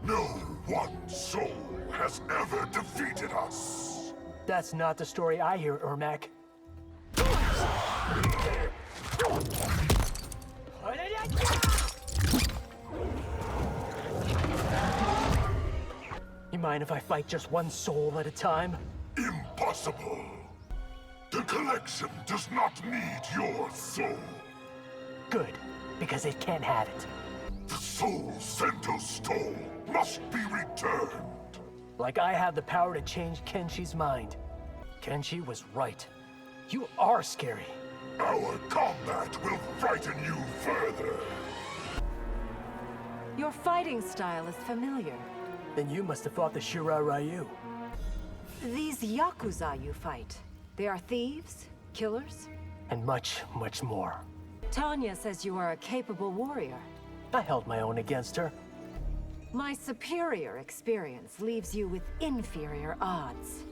No one soul has ever defeated us. That's not the story I hear, Ermac. You mind if I fight just one soul at a time? Impossible. The collection does not need your soul. Good, because it can't have it. The soul Sento stole must be returned. Like I have the power to change Kenshi's mind. Kenshi was right. You are scary. Our combat will frighten you further. Your fighting style is familiar. Then you must have fought the Shirai Ryu. These Yakuza you fight, they are thieves, killers? And much, much more. Tanya says you are a capable warrior. I held my own against her. My superior experience leaves you with inferior odds.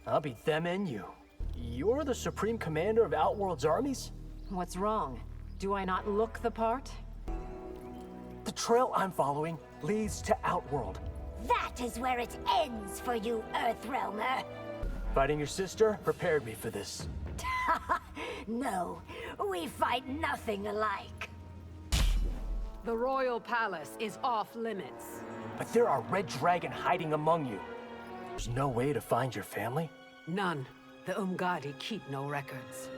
I'll beat them and you. You're the Supreme Commander of Outworld's armies? What's wrong? Do I not look the part? The trail I'm following leads to Outworld. That is where it ends for you, Earthrealmer. Fighting your sister prepared me for this. No, we fight nothing alike. The royal palace is off limits. But there are Red Dragon hiding among you. There's no way to find your family? None. The Umgadi keep no records.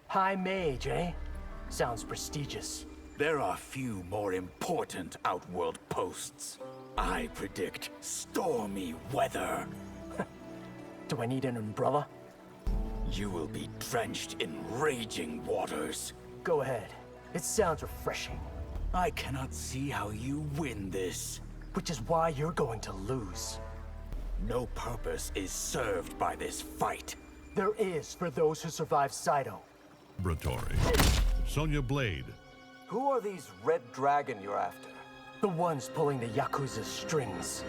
High Mage, eh? Sounds prestigious. There are few more important Outworld posts. I predict stormy weather. Do I need an umbrella? You will be drenched in raging waters. Go ahead. It sounds refreshing. I cannot see how you win this. Which is why you're going to lose. No purpose is served by this fight. There is for those who survive Saito. Laboratory. Sonya Blade. Who are these Red Dragon you're after? The ones pulling the Yakuza's strings.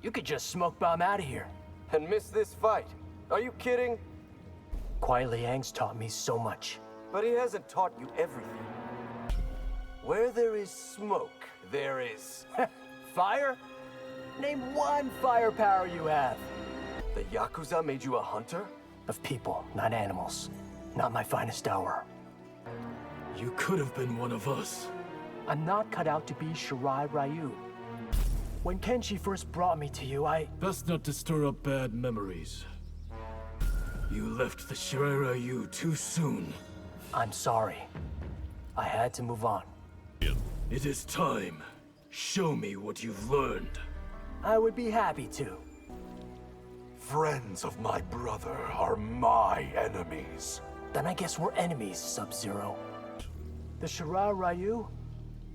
You could just smoke bomb out of here. And miss this fight? Are you kidding? Kuai Liang's taught me so much. But he hasn't taught you everything. Where there is smoke, there is... Fire? Name one firepower you have. The Yakuza made you a hunter? Of people, not animals. Not my finest hour. You could have been one of us. I'm not cut out to be Shirai Ryu. When Kenshi first brought me to you, Best not to stir up bad memories. You left the Shirai Ryu too soon. I'm sorry. I had to move on. It is time. Show me what you've learned. I would be happy to. Friends of my brother are my enemies. Then I guess we're enemies, Sub-Zero. The Shirai Ryu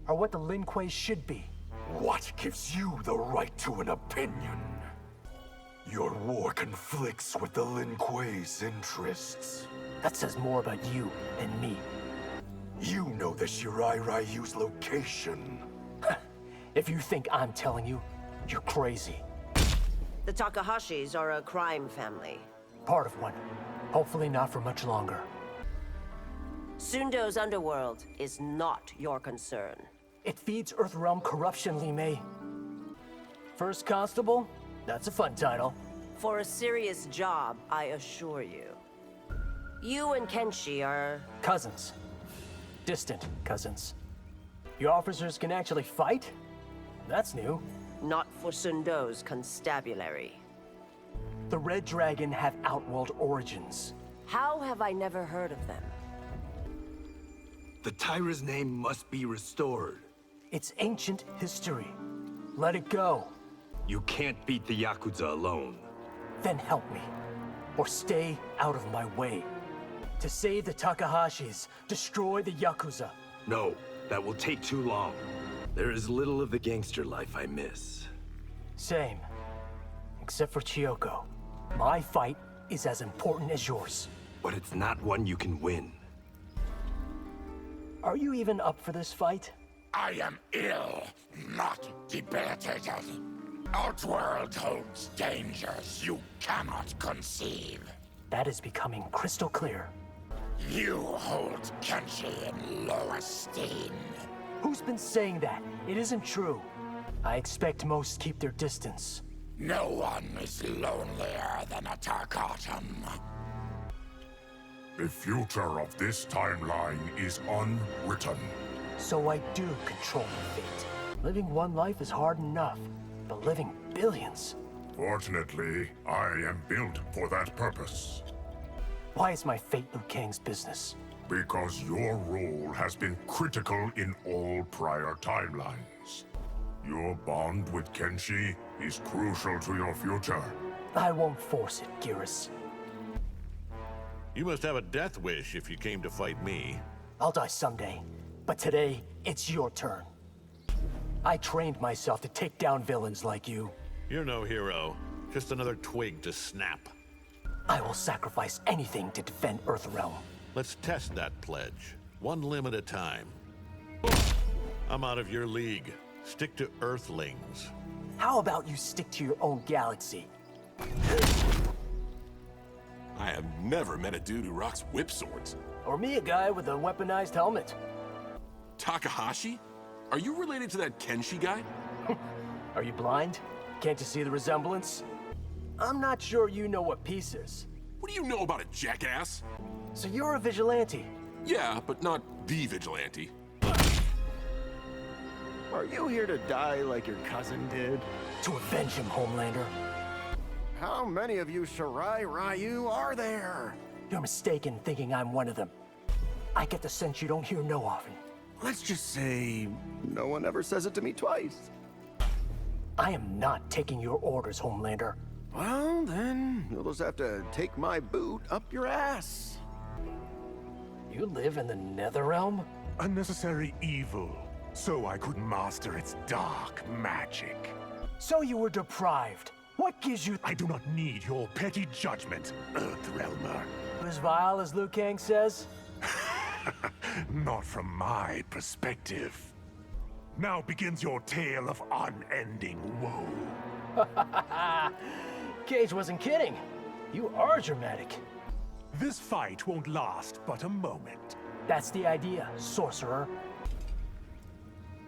are what the Lin Kuei should be. What gives you the right to an opinion? Your war conflicts with the Lin Kuei's interests. That says more about you than me. You know the Shirai Ryu's location. If you think I'm telling you, you're crazy. The Takahashis are a crime family. Part of one. Hopefully not for much longer. Sundo's underworld is not your concern. It feeds Earthrealm corruption, Li Mei. First Constable? That's a fun title. For a serious job, I assure you. You and Kenshi are... Cousins. Distant cousins. Your officers can actually fight? That's new. not for Sundo's constabulary. The Red Dragon have Outworld origins. How have I never heard of them? The Tyra's name must be restored. It's ancient history. Let it go. You can't beat the Yakuza alone. Then help me. Or stay out of my way. To save the Takahashis, destroy the Yakuza. No, that will take too long. There is little of the gangster life I miss. Same. Except for Chiyoko. My fight is as important as yours. But it's not one you can win. Are you even up for this fight? I am ill, not debilitated. Outworld holds dangers you cannot conceive. That is becoming crystal clear. You hold Kenshi in low esteem. Who Who's been saying that? It isn't true. I expect most keep their distance. No one is lonelier than a Tarkatan. The future of this timeline is unwritten. So I do control my fate. Living one life is hard enough, but living billions? Fortunately, I am built for that purpose. Why is my fate Liu Kang's business? Because your role has been critical in all prior timelines. Your bond with Kenshi is crucial to your future. I won't force it, Geras. You must have a death wish if you came to fight me. I'll die someday, but today, it's your turn. I trained myself to take down villains like you. You're no hero, just another twig to snap. I will sacrifice anything to defend Earthrealm. Let's test that pledge, one limb at a time. I'm out of your league. Stick to Earthlings. How about you stick to your own galaxy? I have never met a dude who rocks whip swords. Or me, a guy with a weaponized helmet. Takahashi? Are you related to that Kenshi guy? Are you blind? Can't you see the resemblance? I'm not sure you know what peace is. What do you know about a jackass? So you're a vigilante? Yeah, but not the vigilante. Are you here to die like your cousin did? To avenge him, Homelander. How many of you Shirai Ryu are there? You're mistaken thinking I'm one of them. I get the sense you don't hear no often. Let's just say no one ever says it to me twice. I am not taking your orders, Homelander. Well, then you'll just have to take my boot up your ass. You live in the Netherrealm? Unnecessary evil, so I could master its dark magic. So you were deprived. What gives you— I do not need your petty judgment, Earthrealmer. as vile as Liu Kang says? Not from my perspective. Now begins your tale of unending woe. Cage wasn't kidding. You are dramatic. This fight won't last but a moment. That's the idea, sorcerer.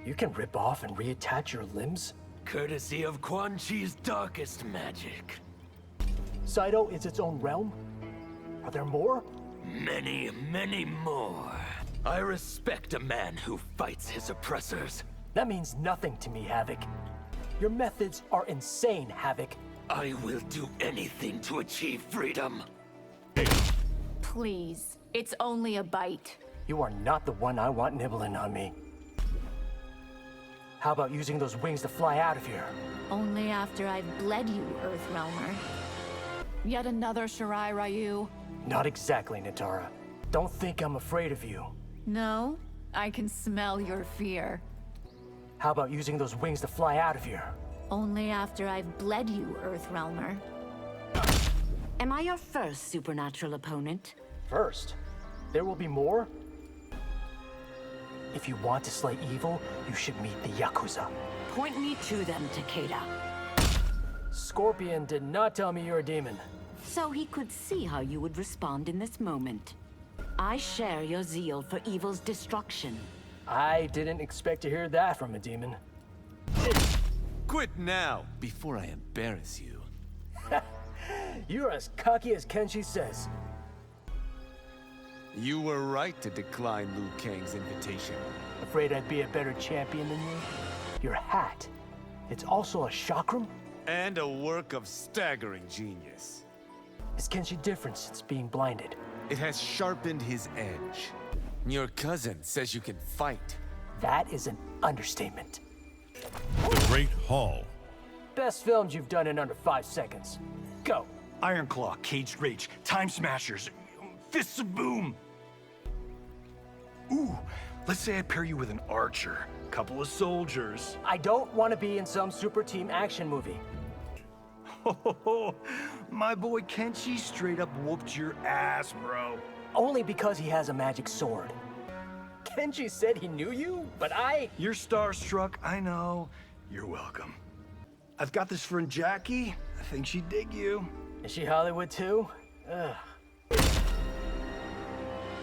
You can rip off and reattach your limbs? Courtesy of Quan Chi's darkest magic. Saito is its own realm? Are there more? Many, many more. I respect a man who fights his oppressors. That means nothing to me, Havoc. Your methods are insane, Havoc. I will do anything to achieve freedom. Please, it's only a bite. You are not the one I want nibbling on me. How about using those wings to fly out of here? Only after I've bled you, Earthrealmer. Yet another Shirai Ryu. Not exactly, Natara. Don't think I'm afraid of you. No, I can smell your fear. How about using those wings to fly out of here? Only after I've bled you, Earthrealmer. Am I your first supernatural opponent? First? There will be more? If you want to slay evil, you should meet the Yakuza. Point me to them, Takeda. Scorpion did not tell me you're a demon. So he could see how you would respond in this moment. I share your zeal for evil's destruction. I didn't expect to hear that from a demon. Quit now, before I embarrass you. You're as cocky as Kenshi says. You were right to decline Liu Kang's invitation. Afraid I'd be a better champion than you? Your hat. It's also a chakram? And a work of staggering genius. Is Kenshi different since being blinded? It has sharpened his edge. Your cousin says you can fight. That is an understatement. The Great Hall. Best films you've done in under 5 seconds. Go. Ironclaw, Caged Rage, Time Smashers, Fists of Boom. Ooh, let's say I pair you with an archer, couple of soldiers. I don't want to be in some super team action movie. My boy Kenshi straight up whooped your ass, bro. Only because he has a magic sword. Kenshi said he knew you, but You're starstruck, I know. You're welcome. I've got this friend Jackie. I think she'd dig you. Is she Hollywood too? Ugh.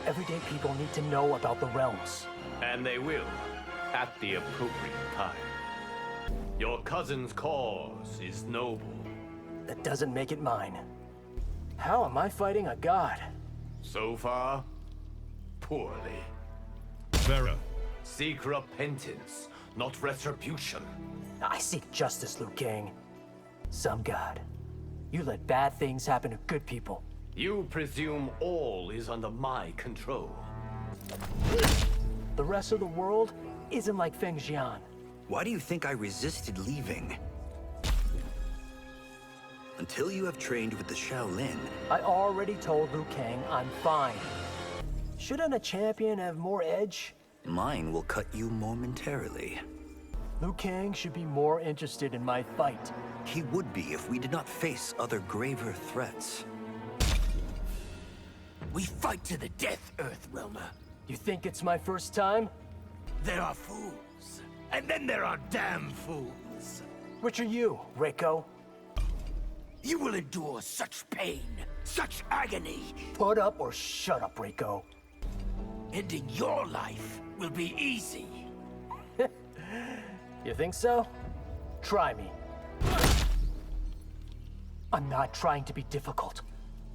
Everyday people need to know about the realms. And they will. at the appropriate time. Your cousin's cause is noble. That doesn't make it mine. How am I fighting a god? So far, poorly. Vera. Seek repentance, not retribution. I seek justice, Liu Kang. Some god. You let bad things happen to good people. You presume all is under my control. The rest of the world isn't like Feng Jian. Why do you think I resisted leaving? Until you have trained with the Shaolin. I already told Liu Kang I'm fine. Shouldn't a champion have more edge? Mine will cut you momentarily. Liu Kang should be more interested in my fight. He would be if we did not face other graver threats. We fight to the death, Earthrealmer. You think it's my first time? There are fools, and then there are damn fools. Which are you, Reiko? You will endure such pain, such agony. Put up or shut up, Reiko. Ending your life will be easy. You think so? Try me. I'm not trying to be difficult,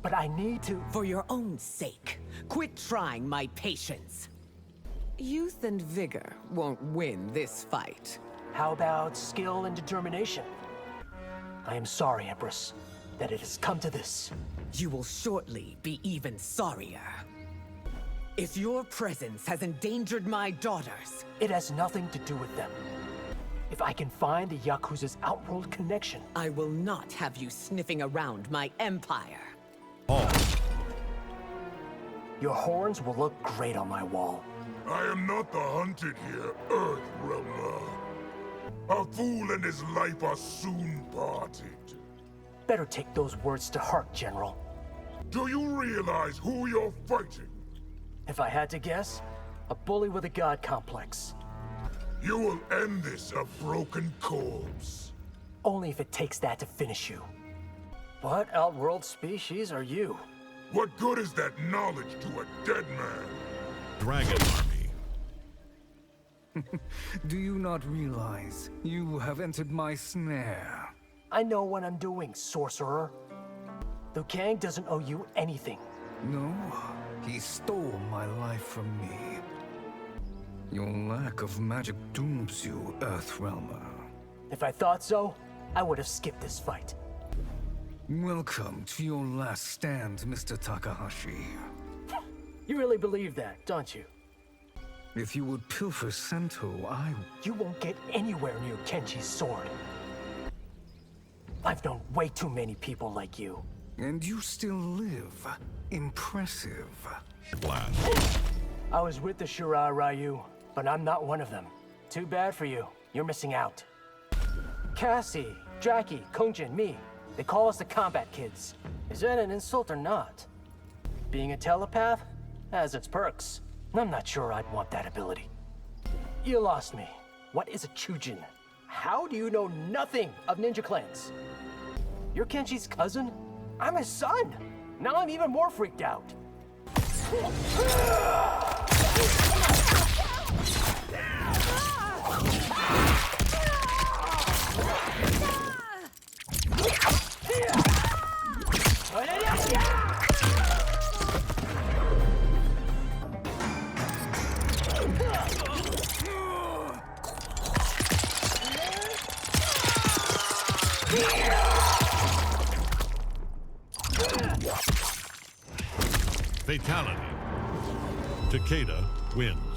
but I need to... For your own sake, quit trying my patience. Youth and vigor won't win this fight. How about skill and determination? I am sorry, Empress, that it has come to this. You will shortly be even sorrier. If your presence has endangered my daughters... It has nothing to do with them. If I can find the Yakuza's Outworld connection... I will not have you sniffing around my empire. Your horns will look great on my wall. I am not the hunted here, Earthrealmer. A fool and his life are soon parted. Better take those words to heart, General. Do you realize who you're fighting? If I had to guess, a bully with a god complex. You will end this a broken corpse. Only if it takes that to finish you. What outworld species are you? What good is that knowledge to a dead man? Dragon Army. Do you not realize you have entered my snare? I know what I'm doing, sorcerer. Liu Kang doesn't owe you anything. No, he stole my life from me. Your lack of magic dooms you, Earthrealmer. If I thought so, I would have skipped this fight. Welcome to your last stand, Mr. Takahashi. You really believe that, don't you? If you would pilfer Sento, You won't get anywhere near Kenshi's sword. I've known way too many people like you. And you still live. Impressive. Blast. I was with the Shirai Ryu, but I'm not one of them. Too bad for you. You're missing out. Cassie, Jackie, Kongjin, me. They call us the KOMBAT Kids. Is that an insult or not? Being a telepath has its perks. I'm not sure I'd want that ability. You lost me. What is a Chujin? How do you know nothing of ninja clans? You're Kenshi's cousin? I'm his son! Now I'm even more freaked out. Fatality. Takeda wins.